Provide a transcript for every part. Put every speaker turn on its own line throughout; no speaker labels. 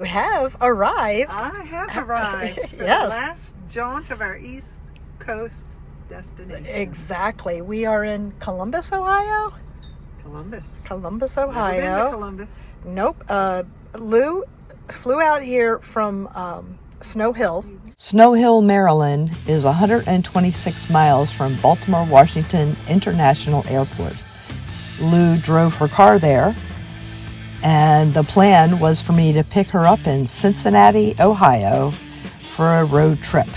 We have arrived.
I have arrived for
Yes.
the last jaunt of our East Coast destination.
Exactly. We are in Columbus, Ohio. Columbus, Ohio.
Never been to Columbus.
Nope. Lou flew out here from Snow Hill.
Snow Hill, Maryland is 126 miles from Baltimore Washington International Airport. Lou drove her car there, and the plan was for me to pick her up in Cincinnati, Ohio for a road trip.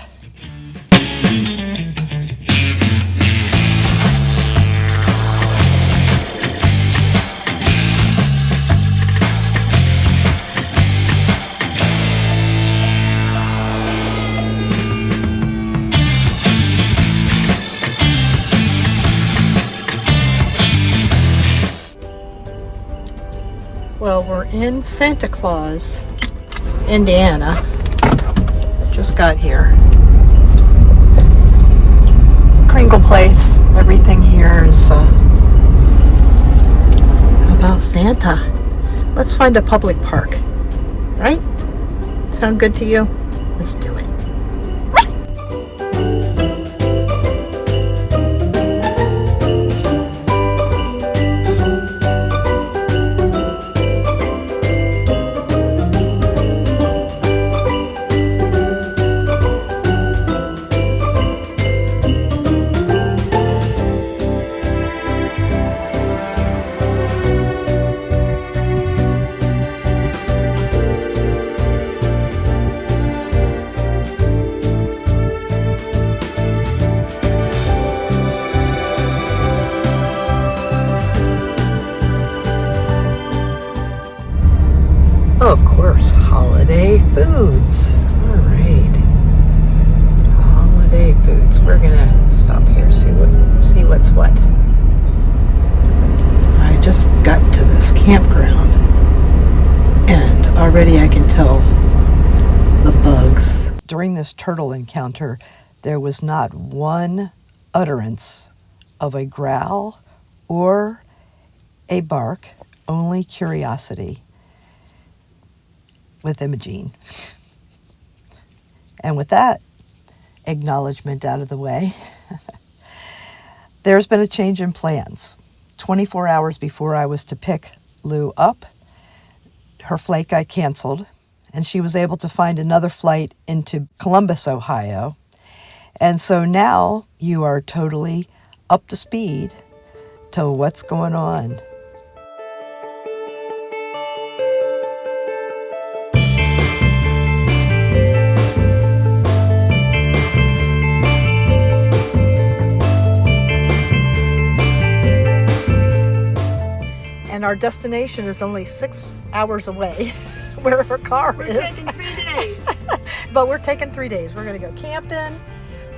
Well, we're in Santa Claus, Indiana. Just got here. Kringle Place. Everything here is about Santa. Let's find a public park. Right? Sound good to you? Let's do it. Of course, holiday foods. All right, holiday foods. We're gonna stop here, see what's what. I just got to this campground, and already I can tell the bugs.
During this turtle encounter, there was not one utterance of a growl or a bark, only curiosity with Imogene. And with that acknowledgement out of the way, there's been a change in plans. 24 hours before I was to pick Lou up, her flight got canceled, and she was able to find another flight into Columbus, Ohio. And so now you are totally up to speed to what's going on.
And our destination is only 6 hours away where her car
We're
is.
taking 3 days.
But we're taking 3 days. We're going to go camping,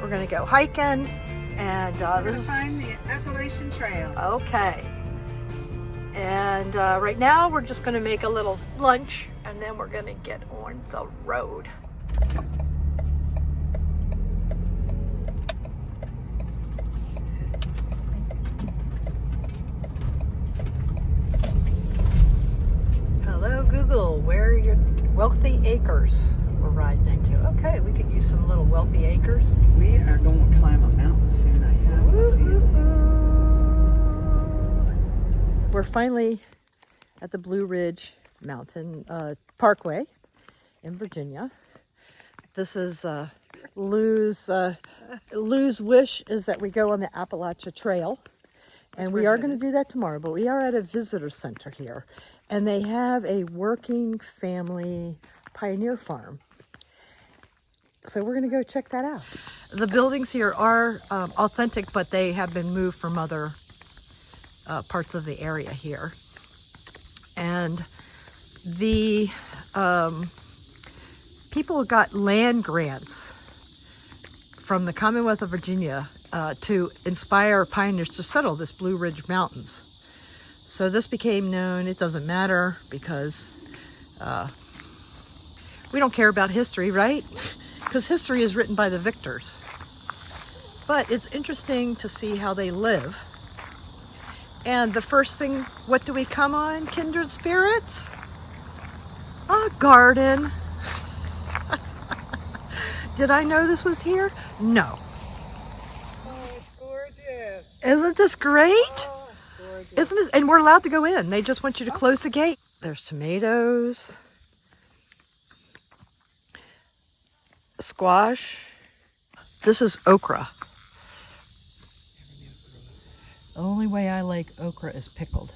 we're going to go hiking, and this is
find the Appalachian Trail.
okay. And right now we're just going to make a little lunch, and then we're going to get on the road. Hello Google, where are your wealthy acres we're riding into? Okay, we could use some little wealthy acres.
We are going to climb a mountain soon, I have a feeling.
We're finally at the Blue Ridge Mountain Parkway in Virginia. This is Lou's wish is that we go on the Appalachian Trail. And we are going to do that tomorrow, but we are at a visitor center here. And they have a working family pioneer farm. So we're going to go check that out. The buildings here are authentic, but they have been moved from other parts of the area here. And the people got land grants from the Commonwealth of Virginia to inspire pioneers to settle this Blue Ridge Mountains. So this became known, it doesn't matter because we don't care about history, right? Because history is written by the victors. But it's interesting to see how they live. And the first thing, what do we come on, kindred spirits? A garden. Did I know this was here? No.
Oh, it's gorgeous.
Isn't this great?
Oh, it's gorgeous.
Isn't this? And we're allowed to go in. They just want you to close the gate. There's tomatoes, squash. This is okra. The only way I like okra is pickled.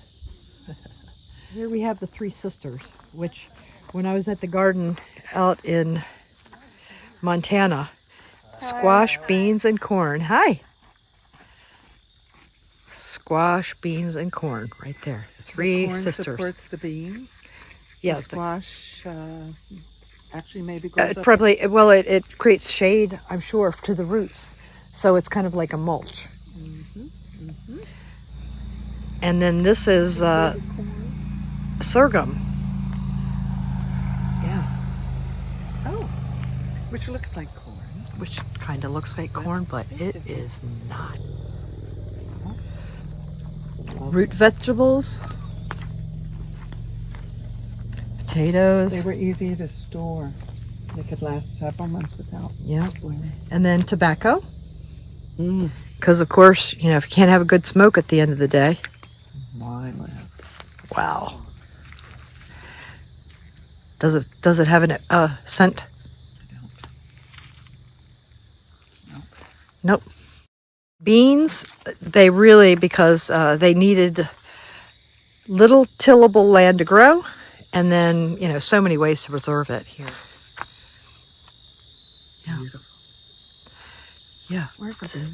Here we have the Three Sisters, which when I was at the garden out in Montana, squash, beans, and corn. Hi. Squash, beans, and corn right there. The Three
Corn
Sisters.
supports the beans.
Yeah,
The squash actually maybe
it
grows up.
probably, well, it creates shade, I'm sure, to the roots. So it's kind of like a mulch. And then this is sorghum. Yeah,
Oh, which looks like corn.
which kind of looks like corn, but it is not. Root vegetables, potatoes.
They were easy to store. They could last several months without spoiling.
And then tobacco. Because, of course, you know, if you can't have a good smoke at the end of the day.
My land.
Wow. Does it have a scent? Nope. Beans, they really, because they needed little tillable land to grow, and then, you know, so many ways to preserve it here.
Beautiful.
Yeah. Where's the bean?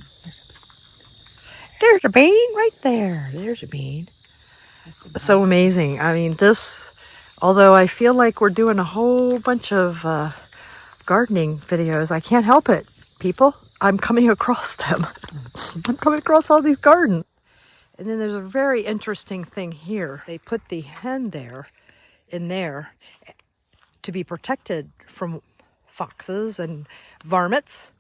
There's a bean right there. There's a bean. So amazing. I mean, this, although I feel like we're doing a whole bunch of gardening videos, I can't help it, people. I'm coming across them. I'm coming across all these gardens. And then there's a very interesting thing here. They put the hen in there to be protected from foxes and varmints.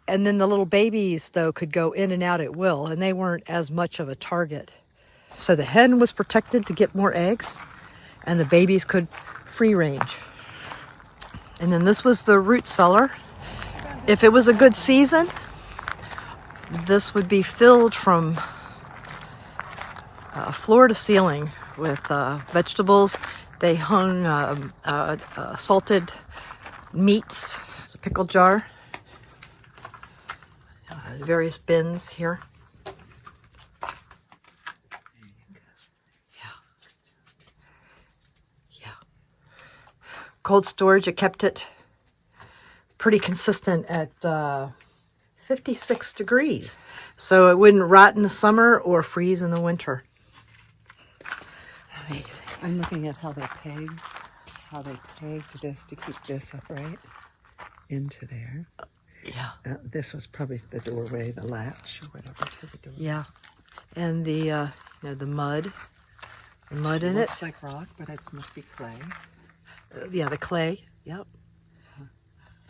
And then the little babies, though, could go in and out at will, and they weren't as much of a target. So the hen was protected to get more eggs, and the babies could free range. And then this was the root cellar. If it was a good season, this would be filled from floor to ceiling with vegetables. They hung salted meats. It's a pickle jar. Various bins here. Yeah. Cold storage, it kept it pretty consistent at 56 degrees. So it wouldn't rot in the summer or freeze in the winter. Amazing.
I'm looking at how they pegged this to keep this upright into there.
Yeah.
This was probably the doorway, the latch, or whatever to the door.
Yeah. And the the mud in it.
Looks like rock, but it must be clay.
Yeah, the clay. Yep.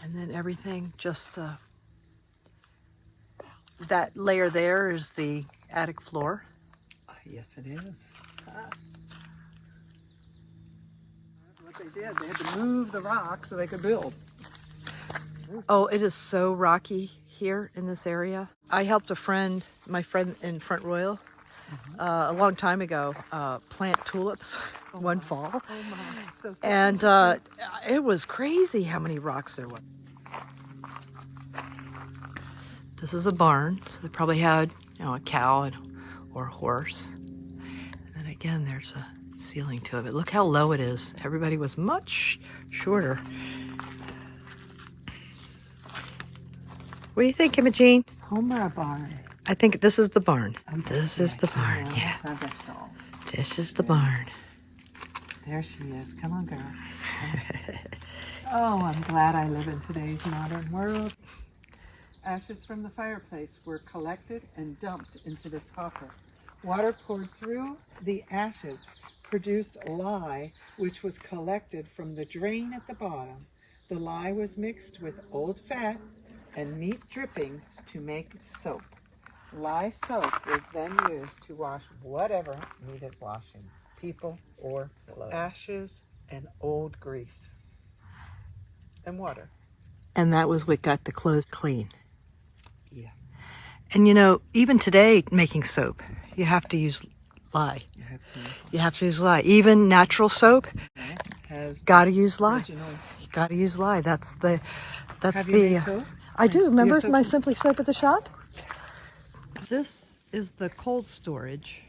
And then everything just that layer there is the attic floor.
Yes, it is. That's what they did. They had to move the rock so they could build.
Oh, it is so rocky here in this area. I helped my friend in Front Royal, a long time ago, plant tulips one fall.
Oh my! So
And it was crazy how many rocks there were. This is a barn, so they probably had, you know, a cow or a horse. And then again, there's a ceiling to it. But look how low it is. Everybody was much shorter. What do you think, Imogene?
home or a barn?
I think this is the barn. This is the barn,
Yeah.
yeah.
Let's have that dolls.
This is the barn.
There she is. Come on, girl. Oh, I'm glad I live in today's modern world. Ashes from the fireplace were collected and dumped into this hopper. Water poured through the ashes produced lye, which was collected from the drain at the bottom. The lye was mixed with old fat and meat drippings to make soap. Lye soap was then used to wash whatever needed washing, people or clothes. Ashes and old grease and water.
And that was what got the clothes clean.
Yeah.
And you know, even today, making soap, you have to use lye.
You have to use
You have to use lye. Even natural soap,
has
got to use lye.
original.
You got to use lye. That's the.
Have you made soap?
I do. Remember
soap?
my Simply Soap at the shop?
This is the cold storage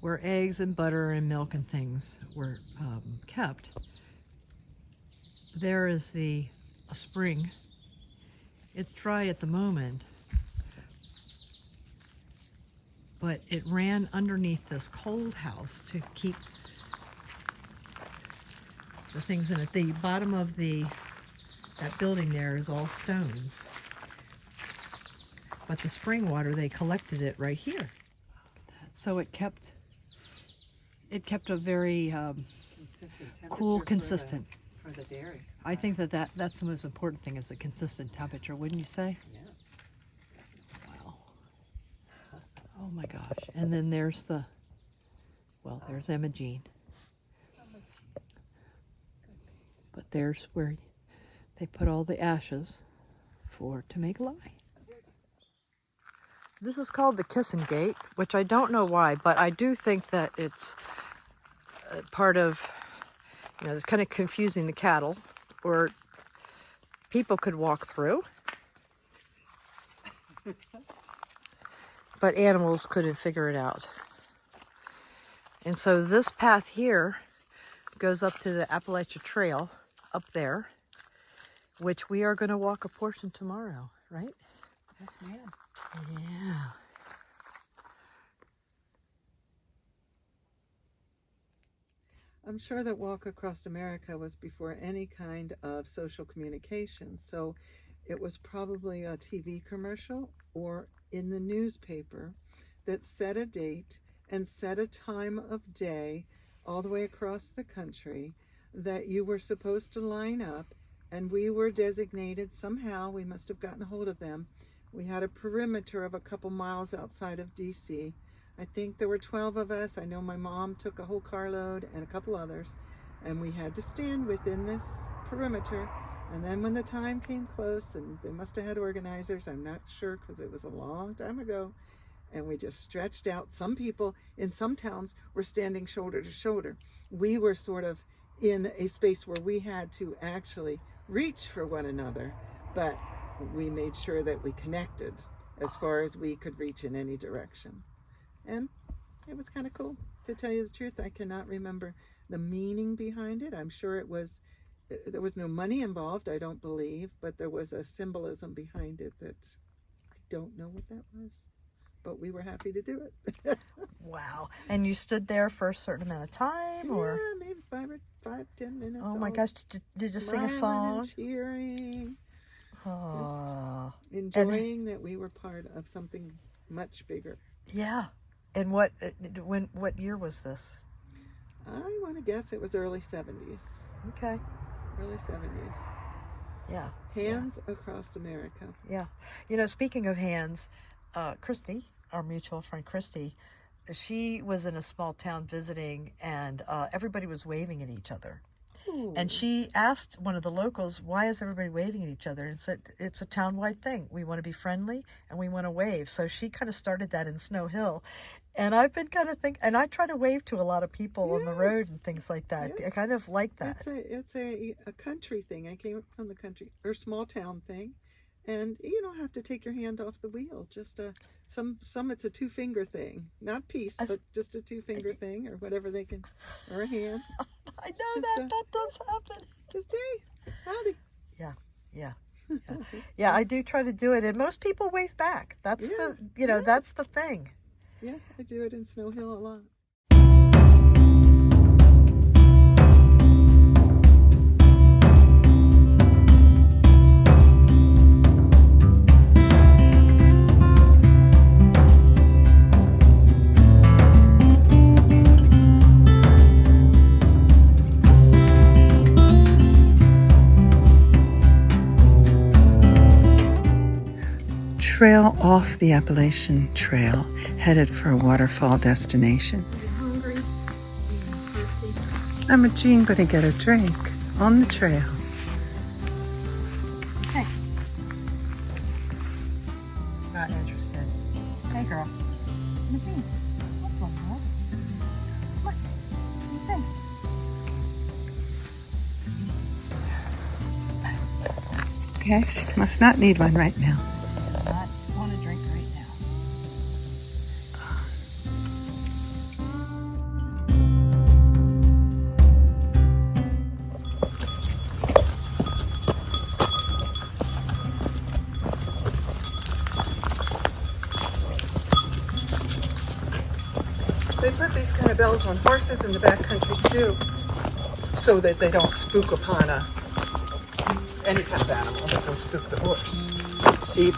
where eggs and butter and milk and things were kept. There is a spring. It's dry at the moment, but it ran underneath this cold house to keep the things in it. The bottom of that building there is all stones, but the spring water, they collected it right here, so it kept a very
Consistent
cool,
temperature
consistent.
for the dairy.
I think that's the most important thing, is the consistent temperature, wouldn't you say?
Yes.
Wow. Oh my gosh. And then there's there's Imogene. But there's where they put all the ashes to make lye. This is called the Kissing Gate, which I don't know why, but I do think that it's part of, it's kind of confusing the cattle, or people could walk through, but animals couldn't figure it out. And so this path here goes up to the Appalachian Trail up there, which we are going to walk a portion tomorrow, right?
Yes, ma'am.
Yeah.
I'm sure that Walk Across America was before any kind of social communication, so it was probably a TV commercial or in the newspaper that set a date and set a time of day all the way across the country that you were supposed to line up, and we were designated somehow. We must have gotten a hold of them. We had a perimeter of a couple miles outside of DC. I think there were 12 of us. I know my mom took a whole carload and a couple others, and we had to stand within this perimeter. And then when the time came close, and they must have had organizers, I'm not sure because it was a long time ago, and we just stretched out. Some people in some towns were standing shoulder to shoulder. We were sort of in a space where we had to actually reach for one another, but we made sure that we connected as far as we could reach in any direction. And it was kind of cool. To tell you the truth, I cannot remember the meaning behind it. I'm sure there was no money involved, I don't believe, but there was a symbolism behind it that I don't know what that was, but we were happy to do it.
Wow. And you stood there for a certain amount of time, or?
Yeah, maybe 10 minutes.
Oh my gosh, did you sing a song?
And cheering.
Oh.
Enjoying that we were part of something much bigger.
Yeah. And what year was this?
I want to guess it was early 70s.
Okay.
Early 70s.
Yeah.
Hands across America.
Yeah. Speaking of hands, Christy, our mutual friend Christy, she was in a small town visiting, and everybody was waving at each other.
Ooh.
And she asked one of the locals, why is everybody waving at each other? And said, it's a town-wide thing. We want to be friendly and we want to wave. So she kind of started that in Snow Hill. And I've been kind of and I try to wave to a lot of people on the road and things like that.
Yeah.
I kind of like that.
It's a country thing. I came from the country, or small town thing. And you don't have to take your hand off the wheel. Just some it's a 2-finger thing, not peace, but just a 2-finger thing, or whatever they can, or a hand.
I know that does happen.
Just hey, howdy.
Yeah. Yeah, I do try to do it, and most people wave back. That's that's the thing.
Yeah, I do it in Snow Hill a lot. Trail off the Appalachian Trail, headed for a waterfall destination. Imogene gonna get a drink on the trail.
Hey. Not interested. Hey, girl. Imogene. What's wrong, girl? Come on. What do you think?
Okay, she must not need one right now.
Not want a drink right now.
They put these kind of bells on horses in the backcountry too, so that they don't spook upon any kind of animal that will spook the horse. Sheep.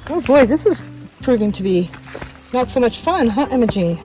Oh boy, this is proving to be not so much fun, huh, Imogene?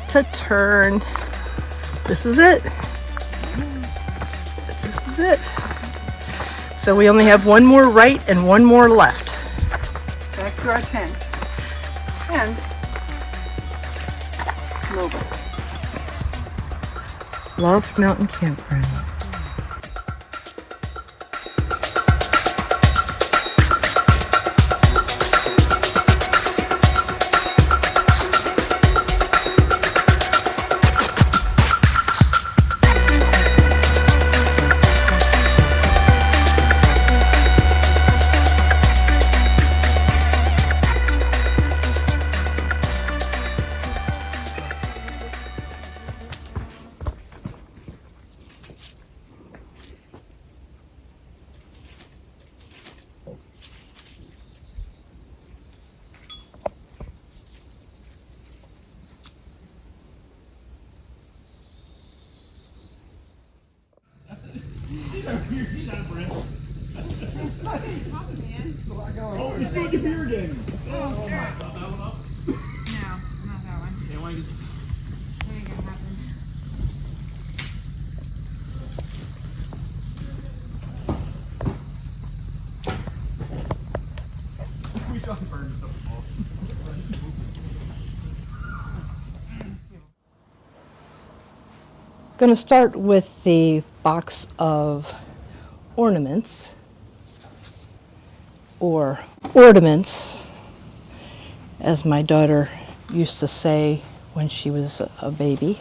To turn. This is it. This is it. So we only have one more right and one more left.
Back to our tent. And mobile.
Love Mountain Campground.
Oh, you're still at your beer game. Oh, my. Got that one up?
No, not that one.
Yeah, why did you?
That ain't gonna happen.
We just burned stuff.
Going to start with the box of ornaments, or ornaments, as my daughter used to say when she was a baby.